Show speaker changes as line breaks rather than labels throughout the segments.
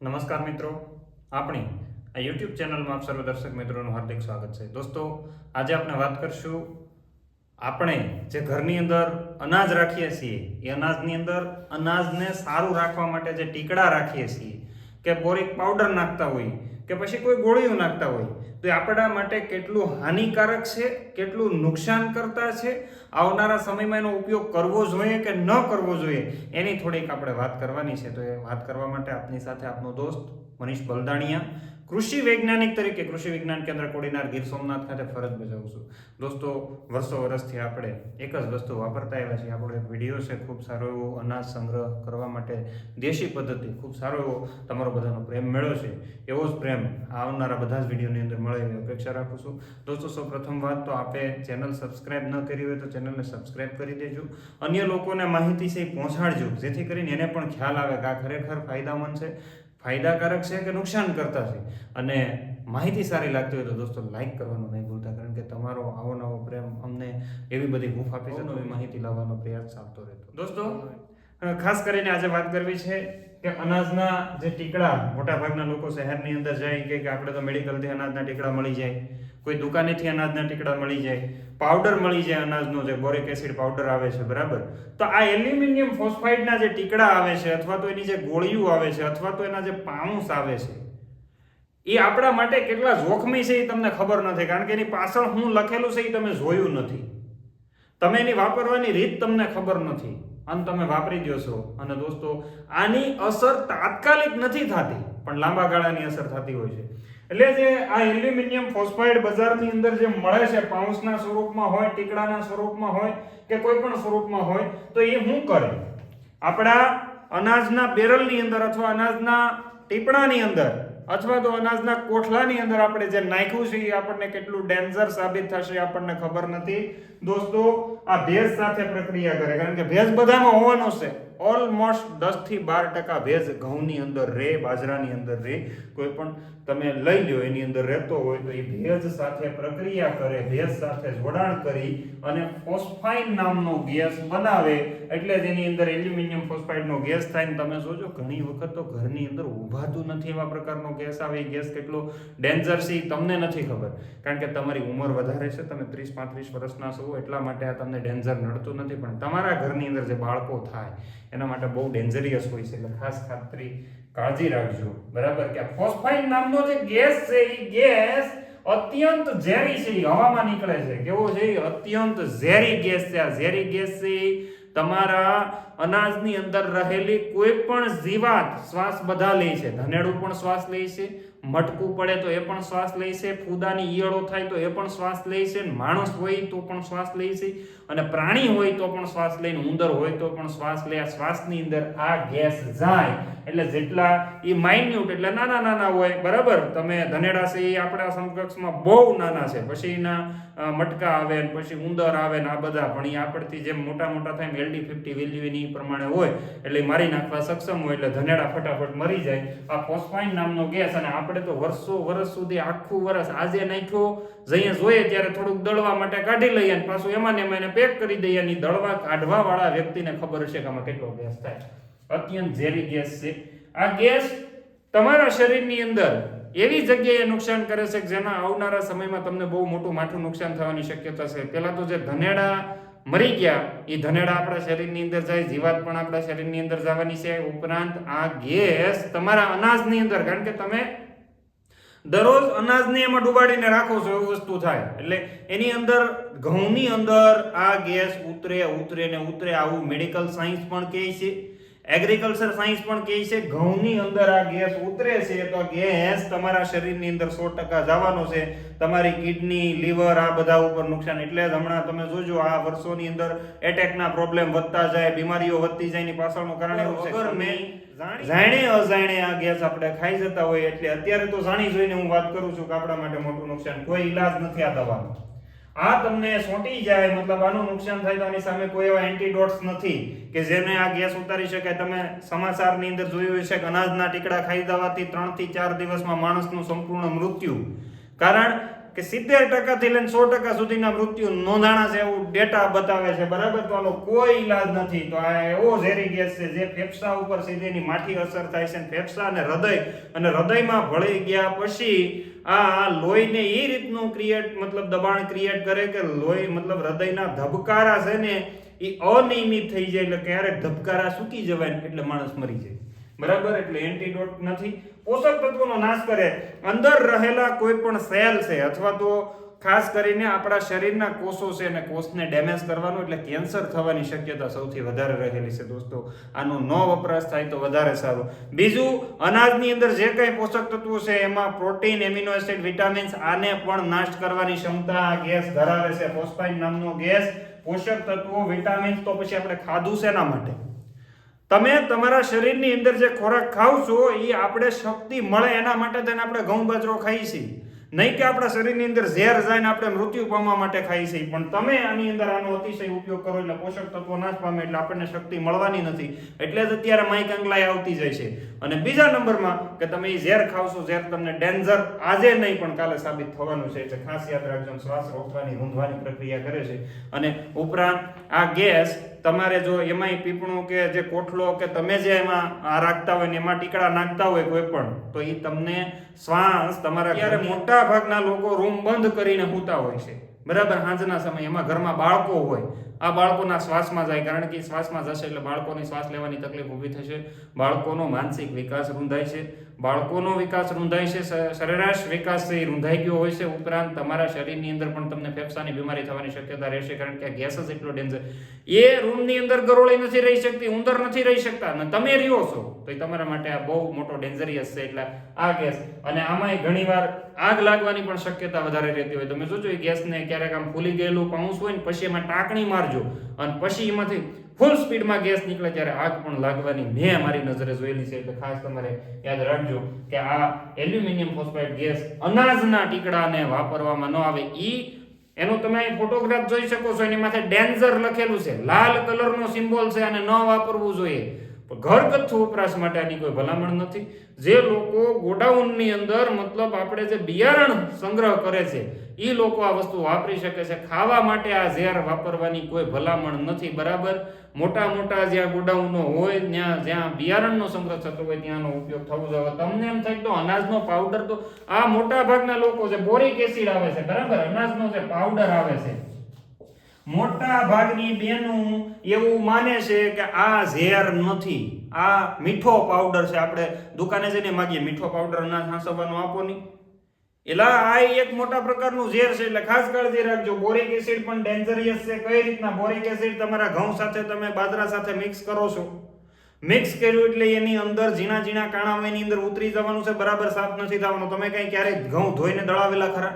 નમસ્કાર મિત્રો, આપણી આ યુટ્યુબ ચેનલમાં આપ સર્વ દર્શક મિત્રોનું હાર્દિક સ્વાગત છે. દોસ્તો, આજે આપણે વાત કરશું આપણે જે ઘરની અંદર અનાજ રાખીએ છીએ એ અનાજની અંદર અનાજને સારું રાખવા માટે જે ટીકડા રાખીએ છીએ કે બોરિક પાવડર નાખતા હોય કે પછી કોઈ ગોળીઓ નાખતા હોય તો એ આપણા માટે કેટલું હાનિકારક છે, કેટલું નુકસાન કરતા છે, આવનારા સમયમાં એનો ઉપયોગ કરવો જોઈએ કે ન કરવો જોઈએ એની થોડીક આપણે વાત કરવાની છે. તો એ વાત કરવા માટે આપની સાથે આપનો દોસ્ત મનીષ બલદાણિયા, કૃષિ વૈજ્ઞાનિક તરીકે કૃષિ વિજ્ઞાન કેન્દ્ર કોડીનાર ગીર સોમનાથ ખાતે ફરજ બજાવું છું. દોસ્તો, વર્ષોથી આપણે એક જ વસ્તુ વાપરતા આવ્યા છીએ. આપણો એક વિડીયો છે ખૂબ સારો એવો અનાજ સંગ્રહ કરવા માટે દેશી પદ્ધતિ, ખૂબ સારો એવો તમારો બધાનો પ્રેમ મળ્યો છે. એવો જ પ્રેમ આવનારા બધા જ વિડીયોની અંદર મળે એવી અપેક્ષા રાખું છું. દોસ્તો, સૌ પ્રથમ વાત તો આપે ચેનલ સબસ્ક્રાઇબ ન કરી હોય તો ચેનલને સબસ્ક્રાઇબ કરી દેજો. અન્ય લોકોને માહિતી છે પહોંચાડજો, જેથી કરીને એને પણ ખ્યાલ આવે કે આ ખરેખર ફાયદામંદ છે, ફાયદાકારક છે કે નુકસાન કરતા છે. અને માહિતી સારી લાગતી હોય તો દોસ્તો લાઈક કરવાનું નહીં ભૂલતા, કારણ કે તમારો આવો નવો પ્રેમ અમને એવી બધી હૂંફ આપી છે, નવી માહિતી લાવવાનો પ્રયાસ ચાલતો રહેતો. દોસ્તો, ખાસ કરીને આજે વાત કરવી છે કે અનાજના જે ટીકડા, મોટાભાગના લોકો શહેરની અંદર જાય કે આપણે તો મેડિકલથી અનાજના ટીકડા મળી જાય, કોઈ દુકાનેથી અનાજના ટીકડા મળી જાય, પાવડર મળી જાય અનાજનો, જે બોરિક એસિડ પાવડર આવે છે, બરાબર. તો આ એલ્યુમિનિયમ ફોસ્ફાઇડના જે ટીકડા આવે છે અથવા તો એની જે ગોળીઓ આવે છે અથવા તો એના જે પાઉન્સ આવે છે એ આપણા માટે કેટલા જોખમી છે એ તમને ખબર નથી, કારણ કે એની પાછળ શું લખેલું છે એ તમે જોયું નથી, તમે એની વાપરવાની રીત તમને ખબર નથી અને તમે વાપરી દો છો. અને દોસ્તો, આની અસર તાત્કાલિક નથી થતી પણ લાંબા ગાળાની અસર થતી હોય છે. એટલે જે આ એલ્યુમિનિયમ ફોસ્ફાઇડ બજારની અંદર જે મળે છે, પાઉન્સના સ્વરૂપમાં હોય, ટીકડાના સ્વરૂપમાં હોય કે કોઈ પણ સ્વરૂપમાં હોય, તો એ શું કરે, આપણા અનાજના બેરલની અંદર અથવા અનાજના ટીપણાની અંદર અથવા તો અનાજના કોઠલાની અંદર આપણે જે નાખ્યું છે એ આપણને કેટલું ડેન્જર સાબિત થશે આપણને ખબર નથી. દોસ્તો, આ ભેજ સાથે પ્રક્રિયા કરે, કારણ કે ભેજ બધામાં હોવાનો છે. ઓલમોસ્ટ 10 થી 12% ભેજ ઘઉંની અંદર રહે, બાજરાની અંદર રહે, કોઈ પણ તમે લઈ લો એની અંદર રહેતો હોય તો એ ભેજ સાથે પ્રક્રિયા કરે, ભેજ સાથે જોડાણ કરી અને ફોસ્ફાઇન નામનો ગેસ બનાવે. એટલે જ એની અંદર એલ્યુમિનિયમ ફોસ્ફાઇડનો ગેસ થાય ને તમે જોજો ઘણી વખત તો ઘરની અંદર ઊભાતું નથી એવા પ્રકારનો ગેસ આવે. એ ગેસ કેટલો ડેન્જર છે તમને નથી ખબર, કારણ કે તમારી ઉંમર વધારે છે, તમે 30-35 વર્ષના છો એટલા માટે આ તમને ડેન્જર નડતું નથી, પણ તમારા ઘરની અંદર જે બાળકો થાય એના માટે બહુ ડેન્જરિયસ હોય છે. એટલે ખાસ કાળજી રાખજો, બરાબર. કે ફોસ્ફાઇન નામનો જે ગેસ છે એ ગેસ અત્યંત ઝેરી છે, એ હવામાં નીકળે છે. કેવો છે? અત્યંત ઝેરી ગેસ છે. આ ઝેરી ગેસ છે તમારા અનાજની અંદર રહેલી કોઈ પણ જીવાત શ્વાસ બધા લે છે. ધનેડું પણ શ્વાસ લે છે, મટકું પડે તો એ પણ શ્વાસ લે છે, ફૂદાની ઈયળો થાય તો એ પણ શ્વાસ લે છે, માણસ હોય તો પણ શ્વાસ લે છે, અને પ્રાણી હોય તો પણ શ્વાસ લે, ઉંદર હોય તો પણ શ્વાસ લે. આ શ્વાસની અંદર આ ગેસ જાય એટલે જેટલા એ માઇન્યુટ એટલે નાના હોય, બરાબર. તમે ધનેડા છે એ આપણા સમકક્ષમાં બહુ નાના છે, પછી એના મટકા આવે ને પછી ઉંદર આવે ને આ બધા, પણ એ આપણથી જેમ મોટા થાય LD50 વેલ્યુ એની પ્રમાણે હોય એટલે મારી નાખવા સક્ષમ હોય, એટલે ધનેડા ફટાફટ મરી જાય. આ ફોસ્ફાઇન નામનો ગેસ, અને આપણે તો વર્ષ સુધી આખું વર્ષ આજે નાખ્યો જઈએ જોઈએ ત્યારે થોડુંક દળવા માટે કાઢી લઈએ અને પાછું એમાં ને એમાં એને પેક કરી દઈએ. અને દળવા કાઢવા વાળા વ્યક્તિને ખબર હશે કે આમાં કેટલો ગેસ થાય. અત્યંત ઝેરી ગેસ છે. આ ગેસ તમારા શરીરની અંદર એવી જગ્યાએ નુકસાન કરે છે કે જેના આવનારા સમયમાં તમને બહુ મોટું માઠું નુકસાન થવાની શક્યતા છે. પહેલા તો જે ધનેડા મરી ગયા એ ધનેડા આપણા શરીરની અંદર જાય, જીવાત પણ આપણા શરીરની અંદર જવાની છે. ઉપરાંત આ ગેસ તમારા અનાજની અંદર, કારણ કે તમે દરરોજ અનાજને એમાં ડુબાડીને રાખો છો એવું વસ્તુ થાય, એટલે એની અંદર ઘઉંની અંદર આ ગેસ ઉતરે. આવું મેડિકલ સાયન્સ પણ કહે છે, એગ્રીકલ્ચર સાયન્સ પણ કહે છે. ઘઉંની અંદર આ ગેસ ઉતરે છે તો આ ગેસ તમારા શરીરની અંદર 100% જવાનો છે. તમારી કિડની, લીવર આ બધા ઉપર નુકસાન. એટલે જ હમણાં તમે જોજો આ વર્ષોની અંદર એટેકના પ્રોબ્લેમ વધતા જાય, બીમારીઓ વધતી જાય, એની પાછળનું કારણ એવું છે કે જાણે અજાણે આ ગેસ આપણે ખાઈ જતા હોય. એટલે અત્યારે તો જાણી જોઈને હું વાત કરું છું કે આપણા માટે મોટું નુકસાન, કોઈ ઈલાજ નથી આ દવાનો. આ તમને સોંટી જાય, મતલબ આનું નુકસાન થાય તો આની સામે કોઈ એવા એન્ટીડોટ્સ નથી કે જેને આ ગેસ ઉતારી શકે. તમે સમાચારની અંદર જોયું હશે કે અનાજના ટીકડા ખાઈ જવાથી 3 થી 4 દિવસમાં માણસનું સંપૂર્ણ મૃત્યુ. કારણ કે 70% થી લઈને 100% સુધીના મૃત્યુ નોંધાણા છે એવું ડેટા બતાવે છે, બરાબર. તો આનો કોઈ ઈલાજ નથી. તો આ એવો ઝેરી ગેસ છે જે ફેફસા ઉપર સીધી એની માઠી અસર થાય છે, ફેફસા અને હૃદયમાં ભળી ગયા પછી આ લોહીને એ રીતનું દબાણ ક્રિએટ કરે કે લોહી હૃદયના ધબકારા છે ને એ અનિયમિત થઈ જાય, એટલે ક્યારેક ધબકારા સૂકી જવાય એટલે માણસ મરી જાય, બરાબર. એટલે એન્ટીડોટ નથી. પોષક તત્વોનો નાશ કરે. અંદર રહેલા કોઈ પણ સેલ છે અથવા તો ખાસ કરીને આપણા શરીરના કોષો છે અને કોષને ડેમેજ કરવાનો એટલે કેન્સર થવાની શક્યતા સૌથી વધારે રહેલી છે દોસ્તો. આનો ન વપરાશ થાય તો વધારે સારું. બીજું, અનાજની અંદર જે કંઈ પોષક તત્વો છે એમાં પ્રોટીન, એમિનો એસિડ, વિટામિન્સ આને પણ નાશ કરવાની ક્ષમતા આ ગેસ ધરાવે છે. ફોસ્ફાઇન નામનો ગેસ, પોષક તત્વો, વિટામિન્સ. તો પછી આપણે ખાધું શેના માટે? તમે તમારા શરીરની અંદર જે ખોરાક ખાવ છો એ આપણે શક્તિ મળે એના માટે તેને આપણે ઘઉં બાજરો ખાઈએ છીએ, નહીં કે આપણા શરીરની અંદર ઝેર જાય આપણે મૃત્યુ પામવા માટે ખાઈએ છીએ. પણ તમે આની અંદર આનો અતિશય ઉપયોગ કરો એટલે પોષક તત્વો નાશ પામે એટલે આપણને શક્તિ મળવાની નથી. એટલે જ અત્યારે માઈક અંગલાઈ આવતી જાય છે. અને બીજા નંબરમાં કે તમે એ ઝેર ખાવશો, ઝેર તમને ડેન્જર આજે નહીં પણ કાલે સાબિત થવાનું છે. એટલે ખાસ યાદ રાખજો. શ્વાસ રોકવાની, રૂંધવાની પ્રક્રિયા કરે છે. અને ઉપરાંત આ ગેસ તમારે જો એમાંય પીપણું કે જે કોઠલો કે તમે જે એમાં રાખતા હોય ને એમાં ટીકડા નાખતા હોય કોઈ પણ, તો એ તમને શ્વાસ તમારા ત્યારે મોટા ભાગના લોકો રૂમ બંધ કરીને સૂતા હોય છે, બરાબર. સાંજના સમય એમાં ઘરમાં બાળકો હોય, આ બાળકોના શ્વાસમાં જાય, કારણ કે શ્વાસમાં જશે એટલે બાળકોની શ્વાસ લેવાની તકલીફ ઊભી થશે. બાળકોનો માનસિક વિકાસ રૂંધાય છે, બાળકોનો વિકાસ રૂંધાય છે, સરેરાશ વિકાસ એ રૂંધાઈ ગયો હોય છે. ઉપરાંત તમારા શરીરની અંદર પણ તમને ફેફસાની બીમારી થવાની શક્યતા રહેશે, કારણ કે આ ગેસ જ એટલો ડેન્જર. એ રૂમની અંદર ગરોળી નથી રહી શકતી, ઉંદર નથી રહી શકતા, અને તમે રહ્યો છો તો એ તમારા માટે આ બહુ મોટો ડેન્જરિયસ છે. એટલે આ ગેસ, અને આમાંય ઘણીવાર આગ લાગવાની પણ શક્યતા વધારે રહેતી હોય. તમે જોજો એ ગેસને ક્યારેક આમ ફૂલી ગયેલું પાઉસ હોય ને પછી એમાં ટાંકણી મારજો અને પછી એમાંથી ફૂલ સ્પીડમાં ગેસ નીકળે ત્યારે આગ પણ લાગવાની મેં મારી નજરે જોયેલી છે. એટલે ખાસ તમારે યાદ રાખજો કે આ એલ્યુમિનિયમ ફોસ્ફાઇડ ગેસ અનાજના ટીકડાને વાપરવામાં ન આવે. એનો તમે અહીં ફોટોગ્રાફ જોઈ શકો છો, એની માથે ડેન્જર લખેલું છે, લાલ કલરનો સિમ્બોલ છે, અને ન વાપરવું જોઈએ. ઘરગથ્થુ વપરાશ માટે આની કોઈ ભલામણ નથી. જે લોકો ગોડાઉનની અંદર આપણે જે બિયારણ સંગ્રહ કરે છે એ લોકો આ વસ્તુ વાપરી શકે છે. ખાવા માટે આ ઝેર વાપરવાની કોઈ ભલામણ નથી, બરાબર. મોટા જ્યાં ગોડાઉનો હોય જ્યાં બિયારણનો સંગ્રહ થતો હોય ત્યાંનો ઉપયોગ થવો જોઈએ. તમને એમ થાય તો અનાજનો પાવડર, તો આ મોટા ભાગના લોકો જે બોરિક એસિડ આવે છે, બરાબર, અનાજનો જે પાવડર આવે છે, મોટા ભાગની બહેનો એવું માને છે કે આ ઝેર નથી, આ મીઠો પાવડર છે. આપણે દુકાને જઈને માગીએ મીઠો પાવડર અનાજ હાંસવવાનો આપો નહીં, એલા આ એક મોટા પ્રકારનું ઝેર છે. એટલે ખાસ કાળજી રાખજો. બોરિક એસિડ પણ ડેન્જરિયસ છે. કઈ રીતના? બોરિક એસિડ તમારા ઘઉં સાથે, તમે બાજરા સાથે મિક્સ કરો છો, મિક્સ કર્યું એટલે એની અંદર ઝીણા કાણા હોય એની અંદર ઉતરી જવાનું છે, બરાબર, સાફ નથી થવાનું. તમે કઈ ક્યારેય ઘઉં ધોઈને દળાવેલા ખરા?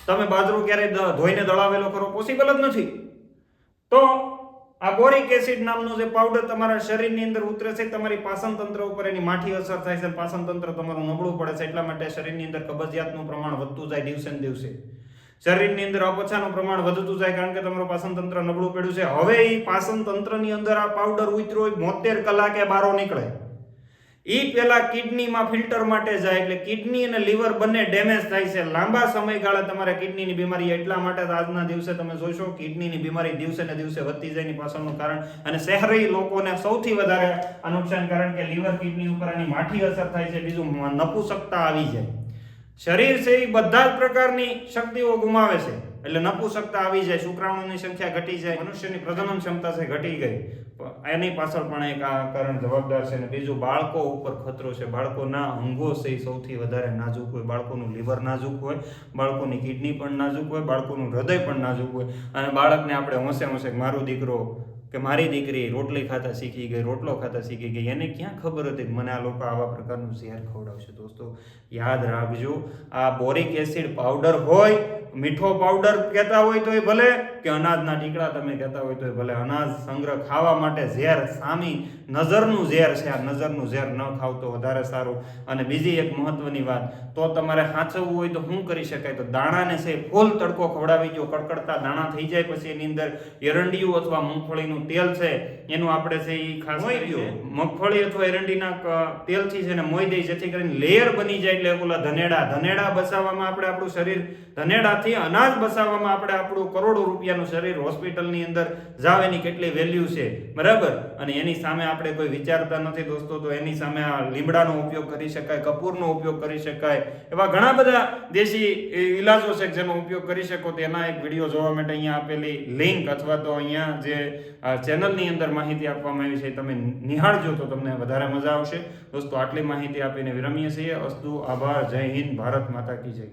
તમે બાજરો ક્યારેય ધોઈને દળાવેલો ખરો? પોસિબલ જ નથી. તો આ બોરિક એસિડ નામનો જે પાવડર તમારા શરીરની અંદર ઉતરે છે, તમારી પાચન તંત્ર ઉપર એની માઠી અસર થાય છે, પાચન તંત્ર તમારું નબળું પડે છે. એટલા માટે શરીરની અંદર કબજિયાતનું પ્રમાણ વધતું જાય દિવસે ને દિવસે. શરીરની અંદર અપચાનું પ્રમાણ વધતું જાય, કારણ કે તમારું પાચન તંત્ર નબળું પડ્યું છે. હવે એ પાચન તંત્રની અંદર આ પાવડર ઉતર્યો હોય 72 કલાકે બહાર નીકળે. એ પેલા કિડનીમાં ફિલ્ટર માટે જાય, એટલે કિડની અને લીવર બંને ડેમેજ થાય છે. લાંબા સમયગાળે તમારે કિડનીની બીમારી, એટલા માટે આજના દિવસે તમે જોશો કિડનીની બીમારી દિવસે ને દિવસે વધતી જાય. એની પાછળનું કારણ, અને શહેરી લોકોને સૌથી વધારે આ નુકસાન, કારણ કે લીવર, કિડની ઉપર આની માઠી અસર થાય છે. બીજું, નપુંસકતા આવી જાય. શરીર છે એ બધા જ પ્રકારની શક્તિઓ ગુમાવે છે, એટલે નપુંસકતા આવી જાય, શુક્રાણુની સંખ્યા ઘટી જાય, મનુષ્યની પ્રજનન ક્ષમતા છે ઘટી ગઈ. એની પાછળ પણ એક આ કારણ જવાબદાર છે. અને બીજું, બાળકો ઉપર ખતરો છે. બાળકોના અંગો છે એ સૌથી વધારે નાજુક હોય. બાળકોનું લીવર નાજુક હોય, બાળકોની કિડની પણ નાજુક હોય, બાળકોનું હૃદય પણ નાજુક હોય. અને બાળકને આપણે હોંશે મારો દીકરો કે મારી દીકરી રોટલી ખાતા શીખી ગઈ, રોટલો ખાતા શીખી ગઈ, એને ક્યાં ખબર હતી કે મને આ લોકો આવા પ્રકારનું ઝેર ખવડાવશે? દોસ્તો યાદ રાખજો, આ બોરિક એસિડ પાવડર હોય, મીઠો પાવડર કહેતા હોય તો એ ભલે, કે અનાજના ટીકડા તમે કહેતા હોય તો ભલે, અનાજ સંગ્રહ ખાવા માટે ઝેર, સામી નજરનું ઝેર છે, આ નજરનું ઝેર ન ખાવ તો વધારે સારું. અને બીજી એક મહત્વની વાત, તો તમારે સાચવવું હોય તો શું કરી શકાય, તો દાણાને છે ફૂલ તડકો ખવડાવી દો, કડકડતા દાણા થઈ જાય પછી એની અંદર એરંડિયું અથવા મગફળીનું તેલ છે એનું આપણે છે એ ખાસ મગફળી અથવા એરંડીના તેલથી છે ને મોઈ દઈ, જેથી કરીને લેયર બની જાય. એટલે ઓલા ધનેડા બસાવવામાં આપણે આપણું શરીર, ધનેડાથી અનાજ બસાવવામાં આપણે આપણું કરોડો રૂપિયાનું શરીર હોસ્પિટલની અંદર જાવ, એની કેટલી વેલ્યુ છે, બરાબર. અને એની સામે આપણે કોઈ વિચારતા નથી દોસ્તો, તો એની સામે આ લીમડાનો ઉપયોગ કરી શકાય, કપૂરનો ઉપયોગ કરી શકાય, એવા ઘણા બધા દેશી ઈલાજો છે જેનો ઉપયોગ કરી શકો. તેના એક વિડીયો જોવા માટે અહીંયા આપેલી લિંક અથવા તો અહીંયા જે ચેનલની અંદર માહિતી આપવામાં આવી છે તમે નિહાળજો તો તમને વધારે મજા આવશે. દોસ્તો આટલી માહિતી આપીને વિરમીએ છીએ. અસ્તુ, આભાર, જય હિન્દ, ભારત માતા કી જય.